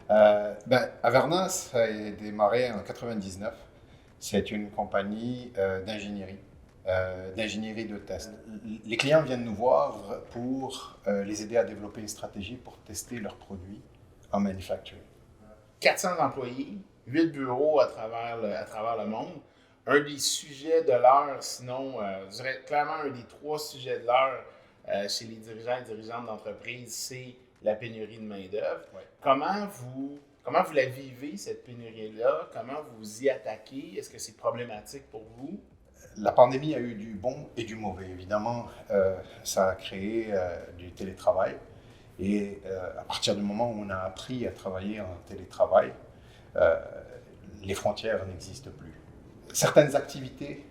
Averna, ça a démarré en 99. C'est une compagnie d'ingénierie de test. Les clients viennent nous voir pour les aider à développer une stratégie pour tester leurs produits en manufacturing. 400 employés, 8 bureaux à travers le monde. Un des sujets de l'heure, sinon, je dirais clairement un des 3 sujets de l'heure chez les dirigeants et dirigeantes d'entreprise, c'est la pénurie de main-d'œuvre. Ouais. Comment vous la vivez, cette pénurie-là? Comment vous y attaquez? Est-ce que c'est problématique pour vous? La pandémie a eu du bon et du mauvais. Évidemment, ça a créé du télétravail. Et à partir du moment où on a appris à travailler en télétravail, les frontières n'existent plus. Certaines activités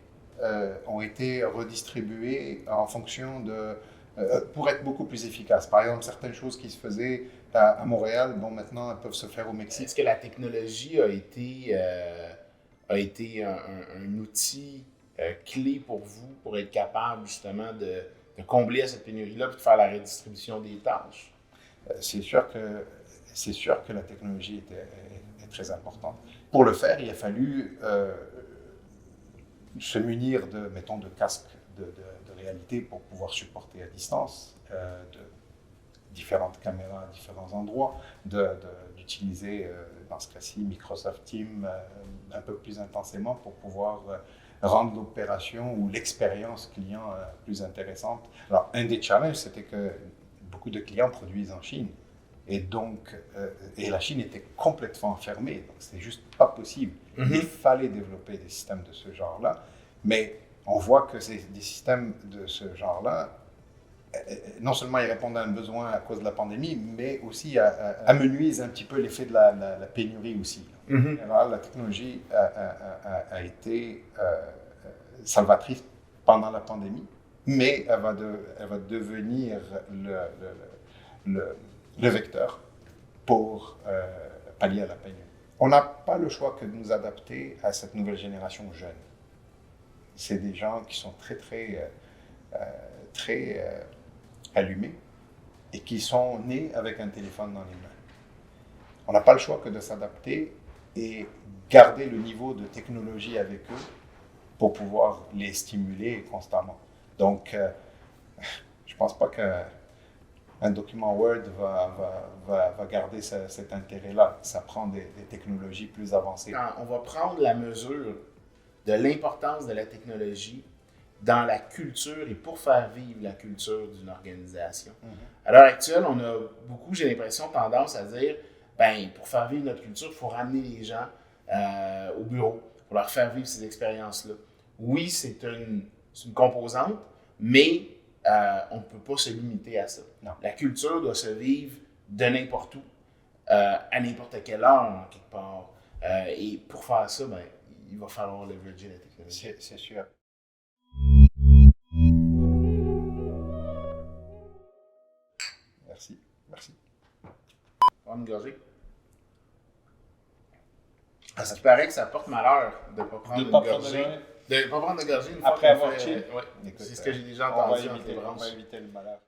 ont été redistribuées en fonction pour être beaucoup plus efficaces. Par exemple, certaines choses qui se faisaient à Montréal, maintenant, elles peuvent se faire au Mexique. Est-ce que la technologie a été un outil clé pour vous pour être capable justement de combler à cette pénurie-là et de faire la redistribution des tâches? C'est sûr que la technologie est très importante. Pour le faire, il a fallu se munir de casques de réalité pour pouvoir supporter à distance, de différentes caméras à différents endroits, d'utiliser, dans ce cas-ci, Microsoft Teams un peu plus intensément pour pouvoir rendre l'opération ou l'expérience client plus intéressante. Alors, un des challenges, c'était que beaucoup de clients produisent en Chine. Et donc, la Chine était complètement fermée, donc c'était juste pas possible. Mm-hmm. Il fallait développer des systèmes de ce genre-là, mais on voit que des systèmes de ce genre-là, non seulement ils répondent à un besoin à cause de la pandémie, mais aussi amenuisent un petit peu l'effet de la pénurie aussi. Mm-hmm. Alors, la technologie a été salvatrice pendant la pandémie, mais elle va devenir le vecteur pour pallier à la pénurie. On n'a pas le choix que de nous adapter à cette nouvelle génération jeune. C'est des gens qui sont très allumés et qui sont nés avec un téléphone dans les mains. On n'a pas le choix que de s'adapter et garder le niveau de technologie avec eux pour pouvoir les stimuler constamment. Donc, je ne pense pas qu'un document Word va garder cet intérêt-là. Ça prend des technologies plus avancées. On va prendre la mesure de l'importance de la technologie dans la culture et pour faire vivre la culture d'une organisation. Mm-hmm. À l'heure actuelle, on a beaucoup, j'ai l'impression, tendance à dire, pour faire vivre notre culture, il faut ramener les gens au bureau, pour leur faire vivre ces expériences-là. Oui, c'est une composante, mais on ne peut pas se limiter à ça. Non. La culture doit se vivre de n'importe où, à n'importe quelle heure, quelque part. Et pour faire ça, il va falloir leverager la technologie. C'est sûr. Merci. On va me gorger. Parce qu'il paraît que ça porte malheur de ne pas prendre une gorgée. De ne pas prendre de gorgée une fois après avoir chill. C'est ce que j'ai déjà entendu. On va éviter le malheur.